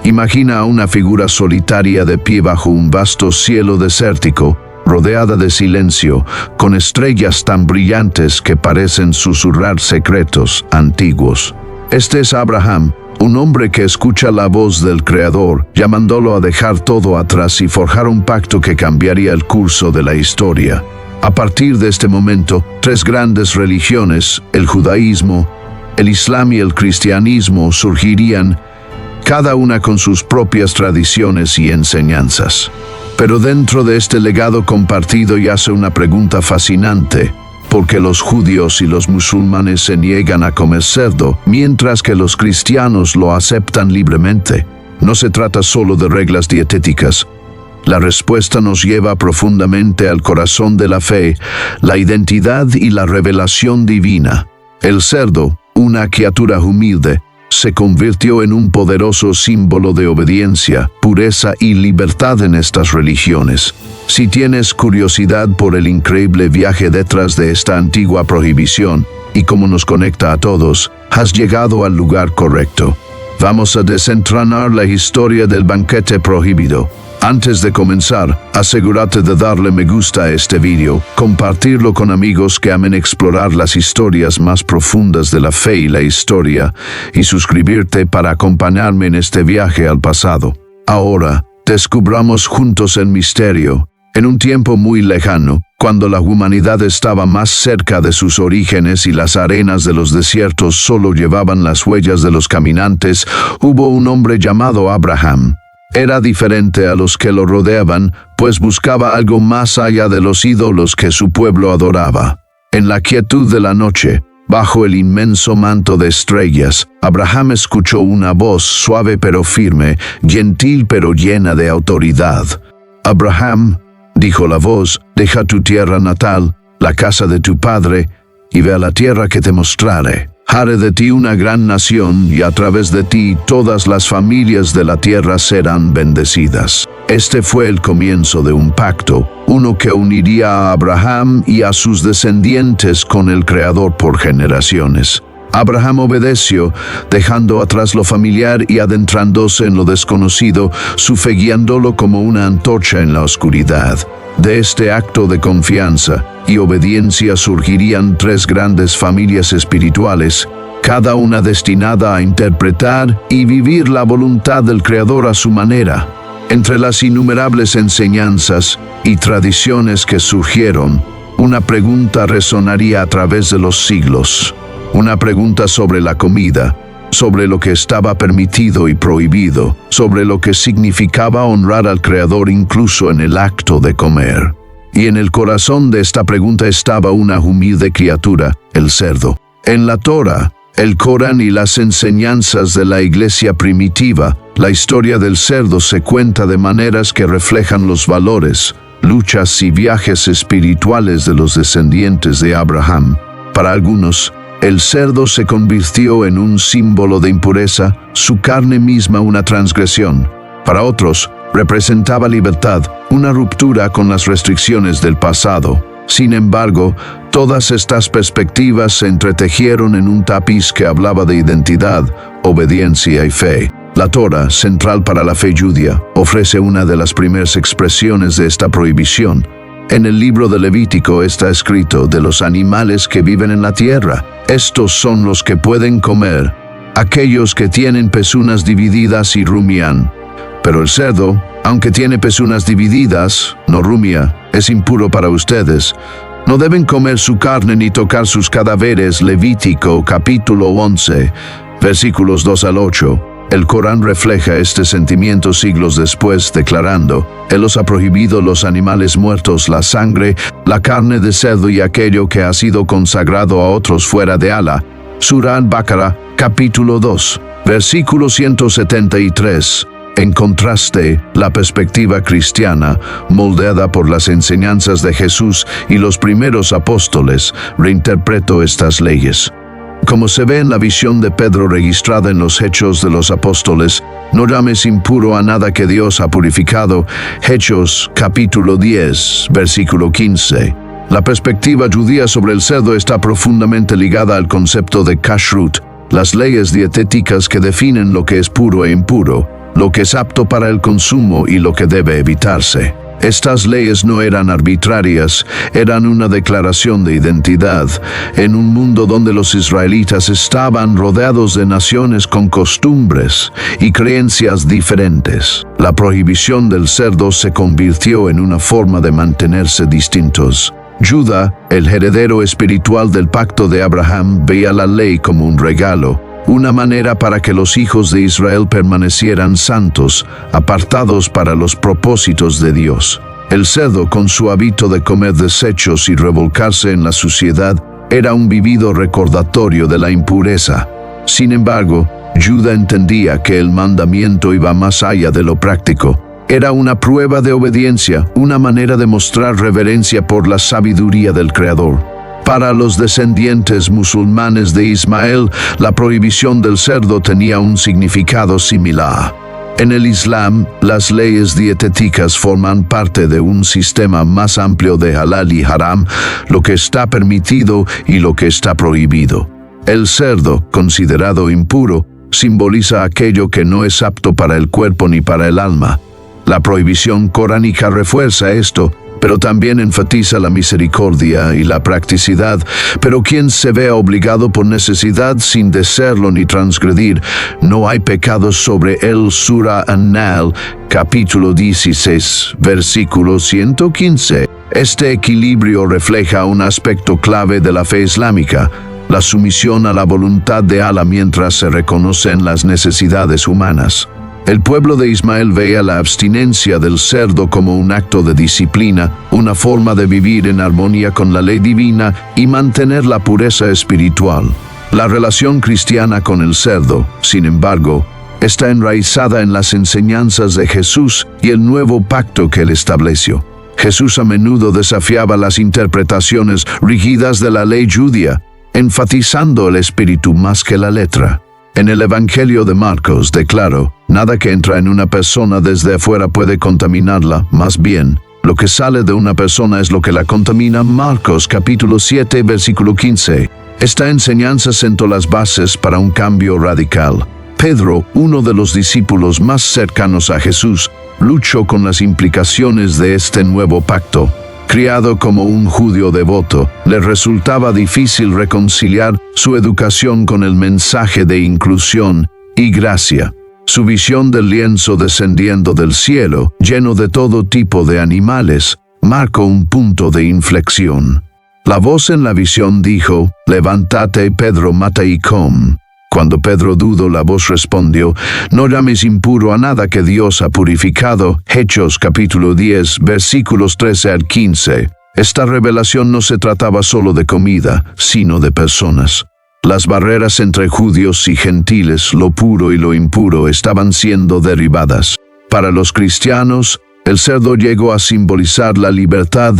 Imagina a una figura solitaria de pie bajo un vasto cielo desértico, rodeada de silencio, con estrellas tan brillantes que parecen susurrar secretos antiguos. Este es Abraham, un hombre que escucha la voz del Creador, llamándolo a dejar todo atrás y forjar un pacto que cambiaría el curso de la historia. A partir de este momento, tres grandes religiones, el judaísmo, el islam y el cristianismo, surgirían, cada una con sus propias tradiciones y enseñanzas. Pero dentro de este legado compartido yace una pregunta fascinante: ¿por qué los judíos y los musulmanes se niegan a comer cerdo, mientras que los cristianos lo aceptan libremente? No se trata solo de reglas dietéticas. La respuesta nos lleva profundamente al corazón de la fe, la identidad y la revelación divina. El cerdo, una criatura humilde, se convirtió en un poderoso símbolo de obediencia, pureza y libertad en estas religiones. Si tienes curiosidad por el increíble viaje detrás de esta antigua prohibición y cómo nos conecta a todos, has llegado al lugar correcto. Vamos a desentrañar la historia del banquete prohibido. Antes de comenzar, asegúrate de darle me gusta a este video, compartirlo con amigos que amen explorar las historias más profundas de la fe y la historia, y suscribirte para acompañarme en este viaje al pasado. Ahora, descubramos juntos el misterio. En un tiempo muy lejano, cuando la humanidad estaba más cerca de sus orígenes y las arenas de los desiertos solo llevaban las huellas de los caminantes, hubo un hombre llamado Abraham. Era diferente a los que lo rodeaban, pues buscaba algo más allá de los ídolos que su pueblo adoraba. En la quietud de la noche, bajo el inmenso manto de estrellas, Abraham escuchó una voz suave pero firme, gentil pero llena de autoridad. «Abraham», dijo la voz, «deja tu tierra natal, la casa de tu padre, y ve a la tierra que te mostraré. Haré de ti una gran nación, y a través de ti todas las familias de la tierra serán bendecidas». Este fue el comienzo de un pacto, uno que uniría a Abraham y a sus descendientes con el Creador por generaciones. Abraham obedeció, dejando atrás lo familiar y adentrándose en lo desconocido, su fe guiándolo como una antorcha en la oscuridad. De este acto de confianza y obediencia surgirían tres grandes familias espirituales, cada una destinada a interpretar y vivir la voluntad del Creador a su manera. Entre las innumerables enseñanzas y tradiciones que surgieron, una pregunta resonaría a través de los siglos. Una pregunta sobre la comida, sobre lo que estaba permitido y prohibido, sobre lo que significaba honrar al Creador incluso en el acto de comer. Y en el corazón de esta pregunta estaba una humilde criatura, el cerdo. En la Torá, el Corán y las enseñanzas de la iglesia primitiva, la historia del cerdo se cuenta de maneras que reflejan los valores, luchas y viajes espirituales de los descendientes de Abraham. Para algunos, el cerdo se convirtió en un símbolo de impureza, su carne misma una transgresión. Para otros, representaba libertad, una ruptura con las restricciones del pasado. Sin embargo, todas estas perspectivas se entretejieron en un tapiz que hablaba de identidad, obediencia y fe. La Torá, central para la fe judía, ofrece una de las primeras expresiones de esta prohibición. En el libro de Levítico está escrito de los animales que viven en la tierra. Estos son los que pueden comer, aquellos que tienen pezuñas divididas y rumian. Pero el cerdo, aunque tiene pezuñas divididas, no rumia, es impuro para ustedes. No deben comer su carne ni tocar sus cadáveres. Levítico capítulo 11, versículos 2 al 8. El Corán refleja este sentimiento siglos después, declarando: Él os ha prohibido los animales muertos, la sangre, la carne de cerdo y aquello que ha sido consagrado a otros fuera de Allah. Surah al-Baqarah, capítulo 2, versículo 173. En contraste, la perspectiva cristiana, moldeada por las enseñanzas de Jesús y los primeros apóstoles, reinterpretó estas leyes. Como se ve en la visión de Pedro registrada en los Hechos de los Apóstoles, no llames impuro a nada que Dios ha purificado. Hechos capítulo 10, versículo 15. La perspectiva judía sobre el cerdo está profundamente ligada al concepto de kashrut, las leyes dietéticas que definen lo que es puro e impuro. lo que es apto para el consumo y lo que debe evitarse. Estas leyes no eran arbitrarias, eran una declaración de identidad, en un mundo donde los israelitas estaban rodeados de naciones con costumbres y creencias diferentes. La prohibición del cerdo se convirtió en una forma de mantenerse distintos. Judá, el heredero espiritual del pacto de Abraham, veía la ley como un regalo, una manera para que los hijos de Israel permanecieran santos, apartados para los propósitos de Dios. El cerdo, con su hábito de comer desechos y revolcarse en la suciedad, era un vivido recordatorio de la impureza. Sin embargo, Judá entendía que el mandamiento iba más allá de lo práctico. Era una prueba de obediencia, una manera de mostrar reverencia por la sabiduría del Creador. Para los descendientes musulmanes de Ismael, la prohibición del cerdo tenía un significado similar. En el Islam, las leyes dietéticas forman parte de un sistema más amplio de halal y haram, lo que está permitido y lo que está prohibido. El cerdo, considerado impuro, simboliza aquello que no es apto para el cuerpo ni para el alma. La prohibición coránica refuerza esto, pero también enfatiza la misericordia y la practicidad. Pero quien se vea obligado por necesidad sin desearlo ni transgredir, no hay pecado sobre él. Sura An-Nahl, capítulo 16, versículo 115. Este equilibrio refleja un aspecto clave de la fe islámica, la sumisión a la voluntad de Allah mientras se reconocen las necesidades humanas. El pueblo de Ismael veía la abstinencia del cerdo como un acto de disciplina, una forma de vivir en armonía con la ley divina y mantener la pureza espiritual. La relación cristiana con el cerdo, sin embargo, está enraizada en las enseñanzas de Jesús y el nuevo pacto que él estableció. Jesús a menudo desafiaba las interpretaciones rígidas de la ley judía, enfatizando el espíritu más que la letra. En el Evangelio de Marcos declaró: nada que entra en una persona desde afuera puede contaminarla, más bien, lo que sale de una persona es lo que la contamina. Marcos capítulo 7, versículo 15. Esta enseñanza sentó las bases para un cambio radical. Pedro, uno de los discípulos más cercanos a Jesús, luchó con las implicaciones de este nuevo pacto. Criado como un judío devoto, le resultaba difícil reconciliar su educación con el mensaje de inclusión y gracia. Su visión del lienzo descendiendo del cielo, lleno de todo tipo de animales, marcó un punto de inflexión. La voz en la visión dijo: «Levántate, Pedro, mata y com». Cuando Pedro dudó, la voz respondió: «No llames impuro a nada que Dios ha purificado». Hechos capítulo 10, versículos 13 al 15. Esta revelación no se trataba solo de comida, sino de personas. Las barreras entre judíos y gentiles, lo puro y lo impuro, estaban siendo derribadas. Para los cristianos, el cerdo llegó a simbolizar la libertad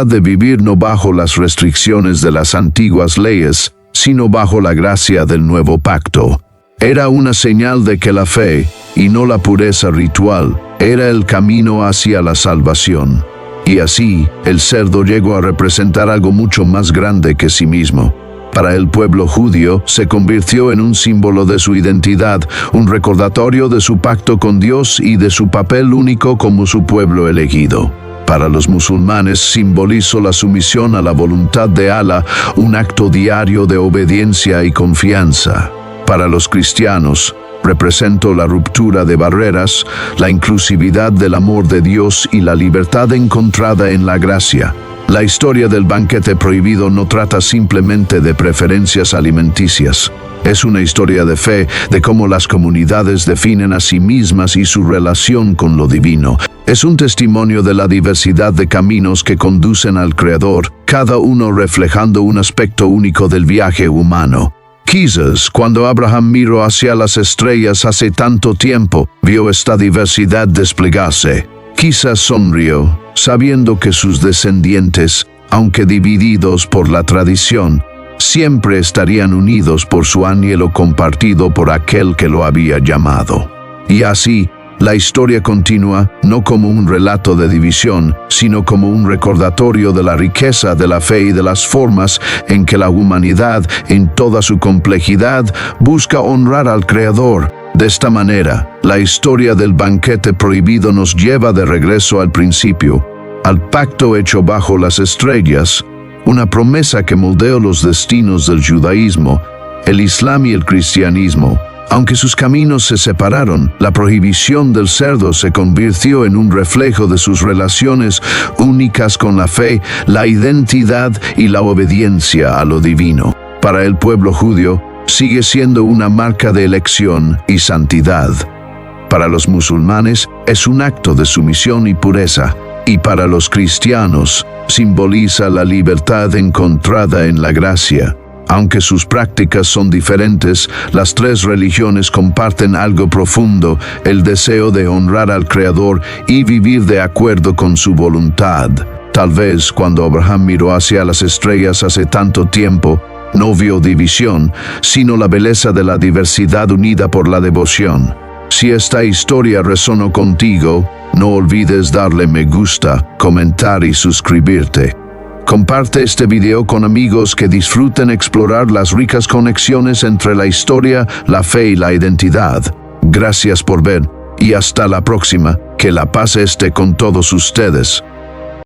de vivir no bajo las restricciones de las antiguas leyes, sino bajo la gracia del nuevo pacto. Era una señal de que la fe, y no la pureza ritual, era el camino hacia la salvación. Y así, el cerdo llegó a representar algo mucho más grande que sí mismo. Para el pueblo judío, se convirtió en un símbolo de su identidad, un recordatorio de su pacto con Dios y de su papel único como su pueblo elegido. Para los musulmanes simbolizó la sumisión a la voluntad de Allah, un acto diario de obediencia y confianza. Para los cristianos, representó la ruptura de barreras, la inclusividad del amor de Dios y la libertad encontrada en la gracia. La historia del banquete prohibido no trata simplemente de preferencias alimenticias. Es una historia de fe, de cómo las comunidades definen a sí mismas y su relación con lo divino. Es un testimonio de la diversidad de caminos que conducen al Creador, cada uno reflejando un aspecto único del viaje humano. Quizás, cuando Abraham miró hacia las estrellas hace tanto tiempo, vio esta diversidad desplegarse. Quizás sonrió, sabiendo que sus descendientes, aunque divididos por la tradición, siempre estarían unidos por su anhelo compartido por aquel que lo había llamado. Y así, la historia continúa, no como un relato de división, sino como un recordatorio de la riqueza de la fe y de las formas en que la humanidad, en toda su complejidad, busca honrar al Creador, De esta manera, la historia del banquete prohibido nos lleva de regreso al principio, al pacto hecho bajo las estrellas, una promesa que moldeó los destinos del judaísmo, el islam y el cristianismo. Aunque sus caminos se separaron, la prohibición del cerdo se convirtió en un reflejo de sus relaciones únicas con la fe, la identidad y la obediencia a lo divino. Para el pueblo judío, sigue siendo una marca de elección y santidad. Para los musulmanes, es un acto de sumisión y pureza. Y para los cristianos, simboliza la libertad encontrada en la gracia. Aunque sus prácticas son diferentes, las tres religiones comparten algo profundo: el deseo de honrar al Creador y vivir de acuerdo con su voluntad. Tal vez cuando Abraham miró hacia las estrellas hace tanto tiempo, no vio división, sino la belleza de la diversidad unida por la devoción. Si esta historia resonó contigo, no olvides darle me gusta, comentar y suscribirte. Comparte este video con amigos que disfruten explorar las ricas conexiones entre la historia, la fe y la identidad. Gracias por ver y hasta la próxima. Que la paz esté con todos ustedes.